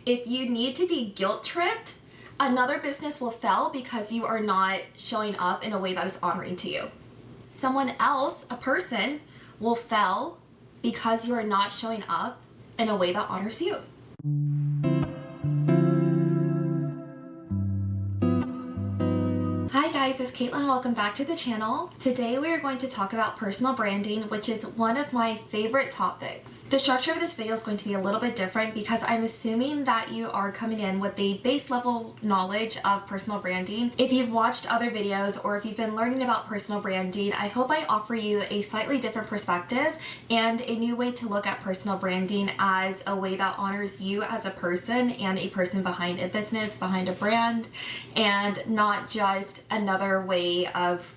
If you need to be guilt tripped, another business will fail because you are not showing up in a way that is honoring to you. Someone else, a person, will fail because you are not showing up in a way that honors you. Hi guys, it's Kaitlyn. Welcome back to the channel. Today we are going to talk about personal branding, which is one of my favorite topics. The structure of this video is going to be a little bit different because I'm assuming that you are coming in with a base level knowledge of personal branding. If you've watched other videos or if you've been learning about personal branding, I hope I offer you a slightly different perspective and a new way to look at personal branding as a way that honors you as a person and a person behind a business, behind a brand, and not just another way of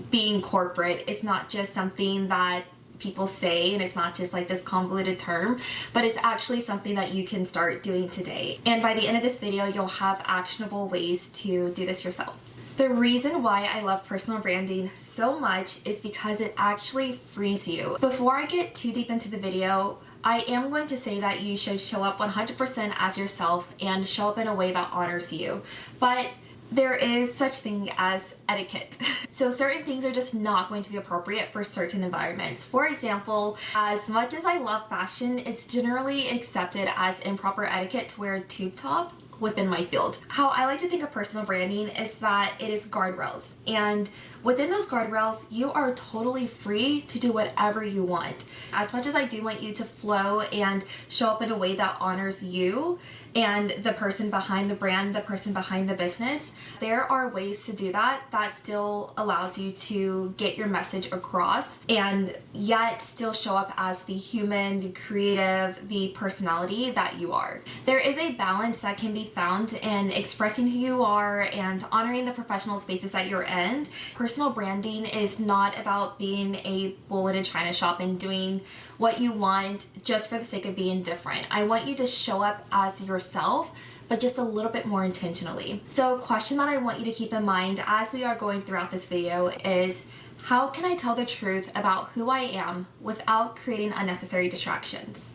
being corporate. It's not just something that people say and it's not just like this convoluted term, but it's actually something that you can start doing today. And by the end of this video, you'll have actionable ways to do this yourself. The reason why I love personal branding so much is because it actually frees you. Before I get too deep into the video, I am going to say that you should show up 100% as yourself and show up in a way that honors you. But there is such thing as etiquette. So certain things are just not going to be appropriate for certain environments. For example, as much as I love fashion, it's generally accepted as improper etiquette to wear a tube top within my field. How I like to think of personal branding is that it is guardrails, and within those guardrails you are totally free to do whatever you want. As much as I do want you to flow and show up in a way that honors you and the person behind the brand, the person behind the business, there are ways to do that that still allows you to get your message across and yet still show up as the human, the creative, the personality that you are. There is a balance that can be found in expressing who you are and honoring the professional spaces that you're in. Personal branding is not about being a bull in a china shop and doing what you want just for the sake of being different. I want you to show up as yourself, but just a little bit more intentionally. So a question that I want you to keep in mind as we are going throughout this video is, how can I tell the truth about who I am without creating unnecessary distractions?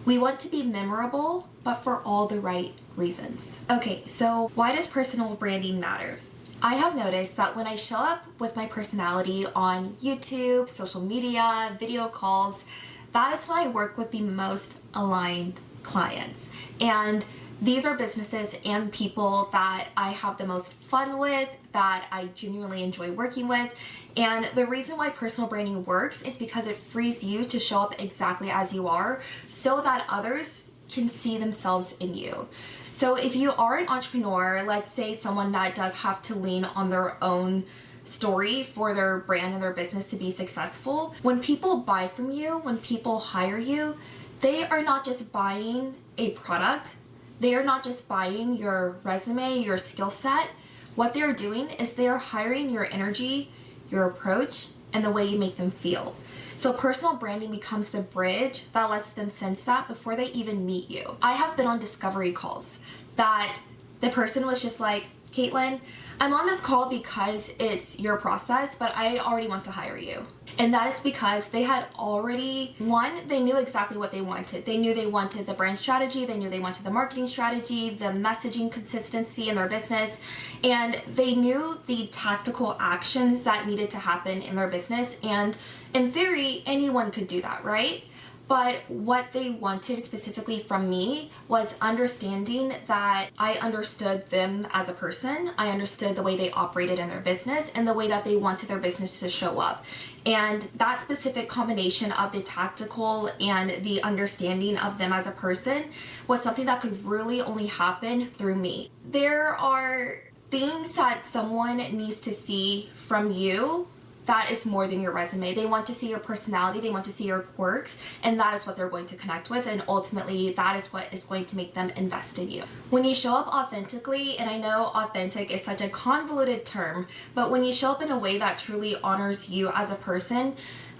We want to be memorable, but for all the right reasons. Okay, so why does personal branding matter? I have noticed that when I show up with my personality on YouTube, social media, video calls, that is when I work with the most aligned clients. And these are businesses and people that I have the most fun with, that I genuinely enjoy working with. And the reason why personal branding works is because it frees you to show up exactly as you are so that others can see themselves in you. So if you are an entrepreneur, let's say someone that does have to lean on their own story for their brand and their business to be successful, when people buy from you, when people hire you, they are not just buying a product, they are not just buying your resume, your skill set. What they're doing is they're hiring your energy, your approach, and the way you make them feel. So personal branding becomes the bridge that lets them sense that before they even meet you. I have been on discovery calls that the person was just like, Kaitlyn, I'm on this call because it's your process, but I already want to hire you. And that is because they had already, they knew exactly what they wanted. They knew they wanted the brand strategy, they knew they wanted the marketing strategy, the messaging consistency in their business, and they knew the tactical actions that needed to happen in their business. And in theory, anyone could do that, right? But what they wanted specifically from me was understanding that I understood them as a person, I understood the way they operated in their business, and the way that they wanted their business to show up. And that specific combination of the tactical and the understanding of them as a person was something that could really only happen through me. There are things that someone needs to see from you that is more than your resume. They want to see your personality, they want to see your quirks, and that is what they're going to connect with, and ultimately that is what is going to make them invest in you. When you show up authentically, and I know authentic is such a convoluted term, but when you show up in a way that truly honors you as a person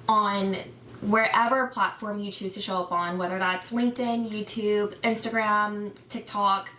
on wherever platform you choose to show up on, whether that's LinkedIn, YouTube, Instagram, TikTok,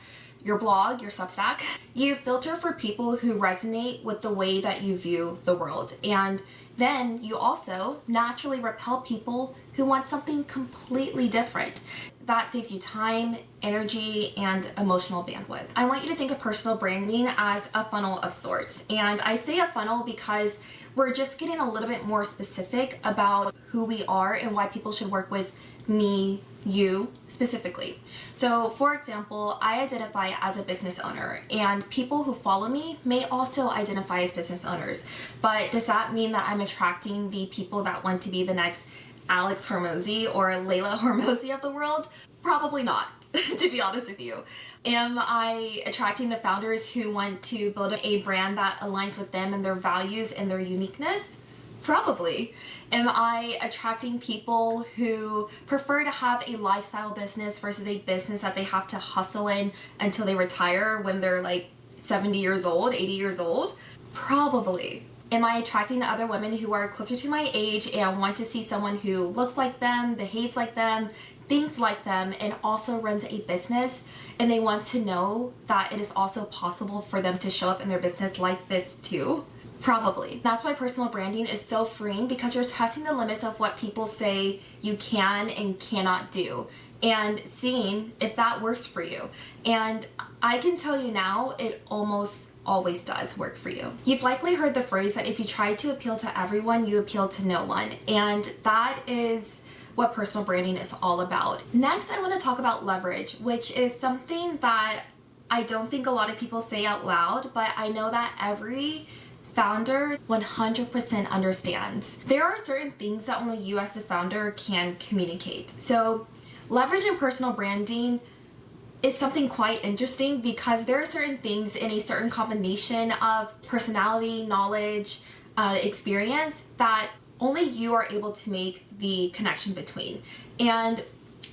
your blog, your Substack, you filter for people who resonate with the way that you view the world. And then you also naturally repel people who want something completely different. that saves you time, energy, and emotional bandwidth. I want you to think of personal branding as a funnel of sorts. And I say a funnel because we're just getting a little bit more specific about who we are and why people should work with me, you specifically. So for example, I identify as a business owner, and people who follow me may also identify as business owners. But does that mean that I'm attracting the people that want to be the next Alex Hormozy or Layla Hormozy of the world? Probably not, to be honest with you. Am I attracting the founders who want to build a brand that aligns with them and their values and their uniqueness? Probably. Am I attracting people who prefer to have a lifestyle business versus a business that they have to hustle in until they retire when they're like 70 years old, 80 years old? Probably. Am I attracting other women who are closer to my age and want to see someone who looks like them, behaves like them, thinks like them, and also runs a business, and they want to know that it is also possible for them to show up in their business like this too? Probably. That's why personal branding is so freeing, because you're testing the limits of what people say you can and cannot do and seeing if that works for you. And I can tell you now, it almost always does work for you. You've likely heard the phrase that if you try to appeal to everyone, you appeal to no one. And that is what personal branding is all about. Next, I want to talk about leverage, which is something that I don't think a lot of people say out loud, but I know that every founder 100% understands. There are certain things that only you as a founder can communicate. So leverage in personal branding is something quite interesting, because there are certain things in a certain combination of personality, knowledge, experience that only you are able to make the connection between. And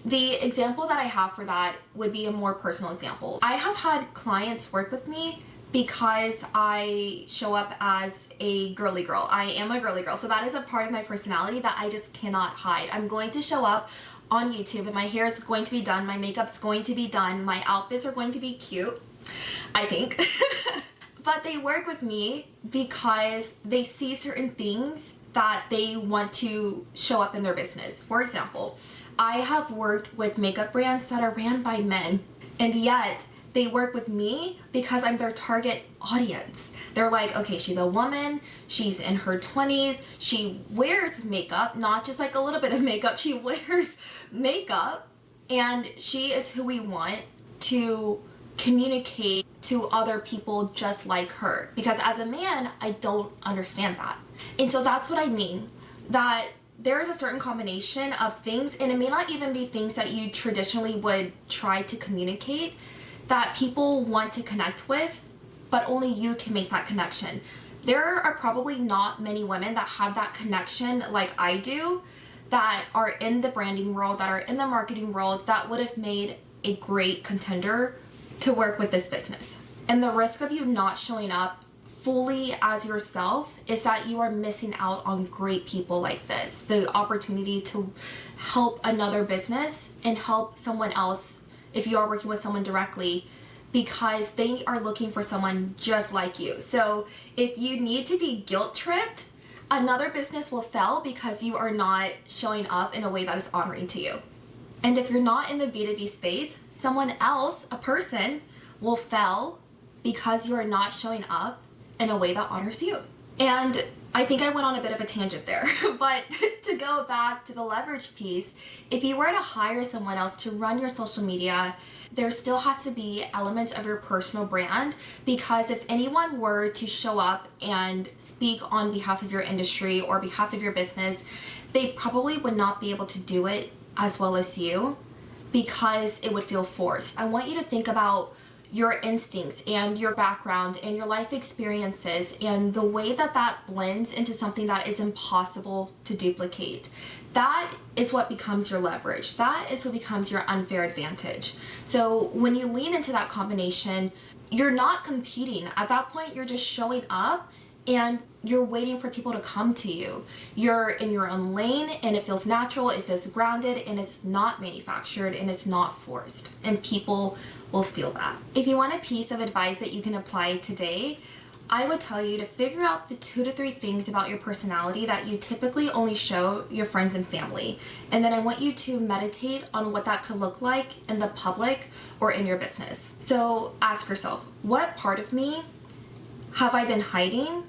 the example that I have for that would be a more personal example. I have had clients work with me because I show up as a girly girl. I am a girly girl. So that is a part of my personality that I just cannot hide. I'm going to show up on YouTube and my hair is going to be done, my makeup's going to be done, my outfits are going to be cute, I think. But they work with me because they see certain things that they want to show up in their business. For example, I have worked with makeup brands that are ran by men, and yet they work with me because I'm their target audience. They're like, okay, she's a woman, she's in her 20s, she wears makeup, not just like a little bit of makeup, she wears makeup, and she is who we want to communicate to other people just like her. Because as a man, I don't understand that. And so that's what I mean, that there is a certain combination of things, and it may not even be things that you traditionally would try to communicate, that people want to connect with, but only you can make that connection. There are probably not many women that have that connection like I do, that are in the branding world, that are in the marketing world, that would have made a great contender to work with this business. And the risk of you not showing up fully as yourself is that you are missing out on great people like this. The opportunity to help another business and help someone else if you are working with someone directly, because they are looking for someone just like you. So if you need to be guilt tripped, another business will fail because you are not showing up in a way that is honoring to you. And if you're not in the B2B space, someone else, a person, will fail because you are not showing up in a way that honors you. And I think I went on a bit of a tangent there, but to go back to the leverage piece, if you were to hire someone else to run your social media, there still has to be elements of your personal brand, because if anyone were to show up and speak on behalf of your industry or behalf of your business, they probably would not be able to do it as well as you, because it would feel forced. I want you to think about your instincts and your background and your life experiences and the way that that blends into something that is impossible to duplicate. That is what becomes your leverage. That is what becomes your unfair advantage. So when you lean into that combination, you're not competing. At that point, you're just showing up and you're waiting for people to come to you. You're in your own lane and it feels natural, it feels grounded, and it's not manufactured and it's not forced. And people will feel that. If you want a piece of advice that you can apply today, I would tell you to figure out the 2 to 3 things about your personality that you typically only show your friends and family. And then I want you to meditate on what that could look like in the public or in your business. So ask yourself, what part of me have I been hiding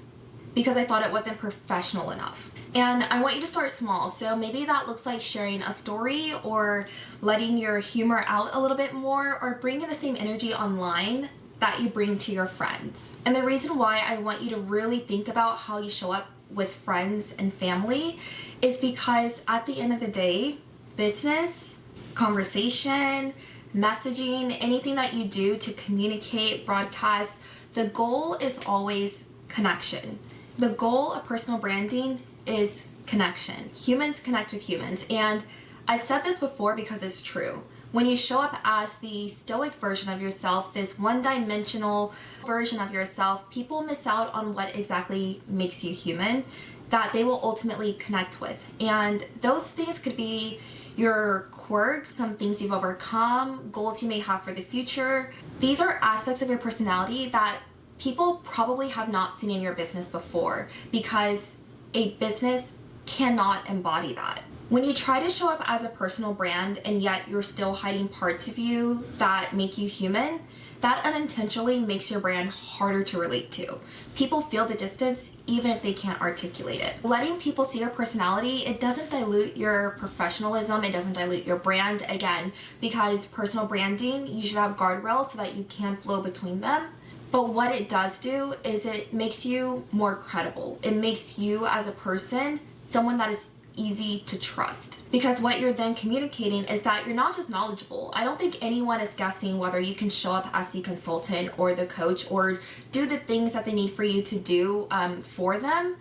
because I thought it wasn't professional enough? And I want you to start small. So maybe that looks like sharing a story or letting your humor out a little bit more, or bringing the same energy online that you bring to your friends. And the reason why I want you to really think about how you show up with friends and family is because at the end of the day, business, conversation, messaging, anything that you do to communicate, broadcast, the goal is always connection. The goal of personal branding is connection. Humans connect with humans. And I've said this before because it's true. When you show up as the stoic version of yourself, this one-dimensional version of yourself, people miss out on what exactly makes you human that they will ultimately connect with. And those things could be your quirks, some things you've overcome, goals you may have for the future. These are aspects of your personality that people probably have not seen in your business before, because a business cannot embody that. When you try to show up as a personal brand and yet you're still hiding parts of you that make you human, that unintentionally makes your brand harder to relate to. People feel the distance even if they can't articulate it. Letting people see your personality, it doesn't dilute your professionalism, it doesn't dilute your brand, again, because personal branding, you should have guardrails so that you can flow between them. But what it does do is it makes you more credible. It makes you as a person someone that is easy to trust, because what you're then communicating is that you're not just knowledgeable. I don't think anyone is guessing whether you can show up as the consultant or the coach or do the things that they need for you to do for them.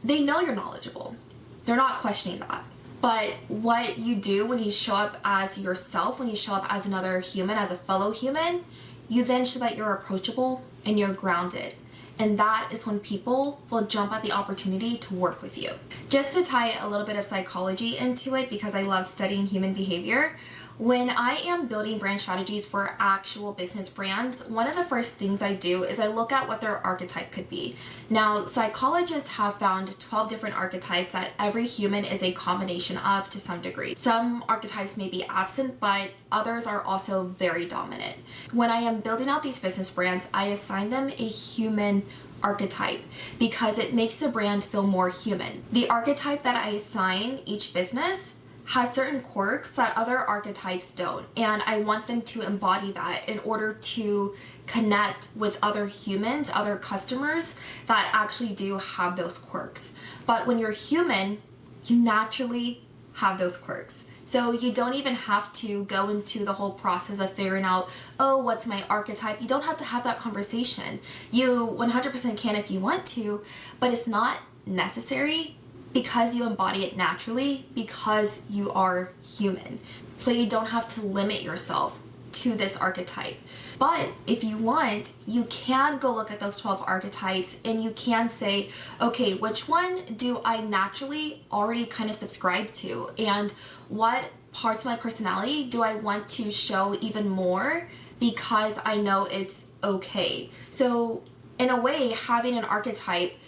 They know you're knowledgeable. They're not questioning that. But what you do when you show up as yourself, when you show up as another human, as a fellow human, you then show that you're approachable and you're grounded. And that is when people will jump at the opportunity to work with you. Just to tie a little bit of psychology into it, because I love studying human behavior, when I am building brand strategies for actual business brands, one of the first things I do is I look at what their archetype could be. Now, psychologists have found 12 different archetypes that every human is a combination of to some degree. Some archetypes may be absent, but others are also very dominant. When I am building out these business brands, I assign them a human archetype because it makes the brand feel more human. The archetype that I assign each business has certain quirks that other archetypes don't, and I want them to embody that in order to connect with other humans, other customers that actually do have those quirks. But when you're human, you naturally have those quirks. So you don't even have to go into the whole process of figuring out, oh, what's my archetype? You don't have to have that conversation. You 100% can if you want to, but it's not necessary because you embody it naturally, because you are human. So you don't have to limit yourself to this archetype. But if you want, you can go look at those 12 archetypes and you can say, okay, which one do I naturally already kind of subscribe to? And what parts of my personality do I want to show even more because I know it's okay? So in a way, having an archetype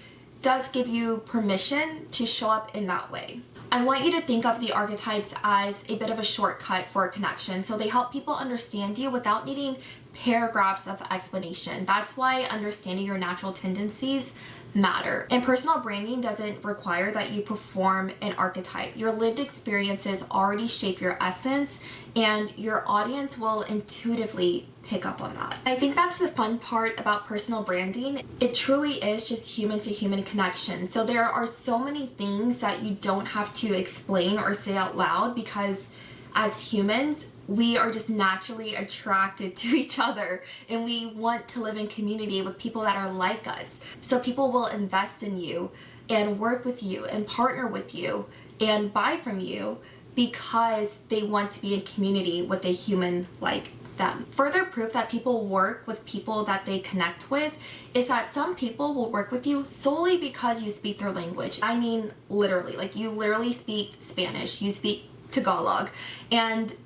does give you permission to show up in that way. I want you to think of the archetypes as a bit of a shortcut for a connection. So they help people understand you without needing paragraphs of explanation. That's why understanding your natural tendencies matter. And personal branding doesn't require that you perform an archetype. Your lived experiences already shape your essence, and your audience will intuitively pick up on that. I think that's the fun part about personal branding. It truly is just human to human connection. So there are so many things that you don't have to explain or say out loud, because as humans, we are just naturally attracted to each other, and we want to live in community with people that are like us. So people will invest in you and work with you and partner with you and buy from you because they want to be in community with a human like them. Further proof that people work with people that they connect with is that some people will work with you solely because you speak their language. I mean, literally, like you literally speak Spanish, you speak Tagalog, and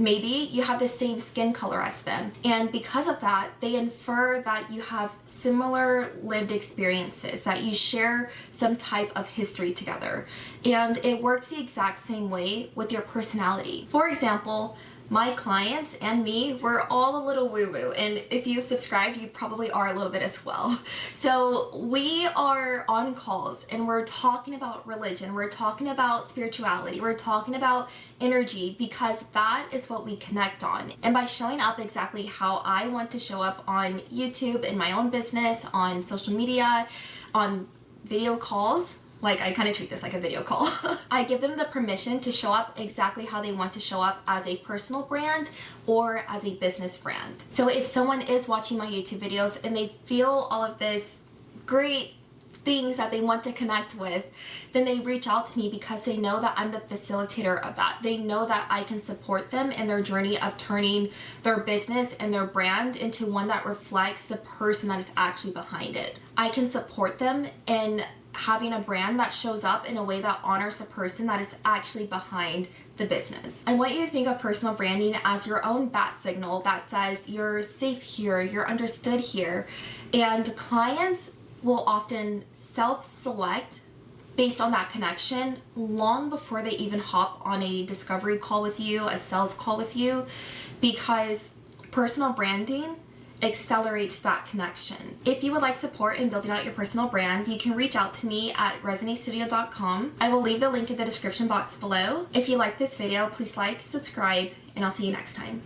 Maybe you have the same skin color as them, and because of that, they infer that you have similar lived experiences, that you share some type of history together. And it works the exact same way with your personality. For example, my clients and me, we're all a little woo-woo, and if you subscribed, you probably are a little bit as well. So we are on calls and we're talking about religion, we're talking about spirituality, we're talking about energy, because that is what we connect on. And by showing up exactly how I want to show up on YouTube, in my own business, on social media, on video calls, like I kind of treat this like a video call. I give them the permission to show up exactly how they want to show up as a personal brand or as a business brand. So if someone is watching my YouTube videos and they feel all of this great things that they want to connect with, then they reach out to me because they know that I'm the facilitator of that. They know that I can support them in their journey of turning their business and their brand into one that reflects the person that is actually behind it. I can support them in having a brand that shows up in a way that honors the person that is actually behind the business. I want you to think of personal branding as your own bat signal that says you're safe here, you're understood here, and clients will often self-select based on that connection long before they even hop on a discovery call with you, a sales call with you, because personal branding accelerates that connection. If you would like support in building out your personal brand, you can reach out to me at resonatestudio.com. I will leave the link in the description box below. If you like this video, please like, subscribe, and I'll see you next time.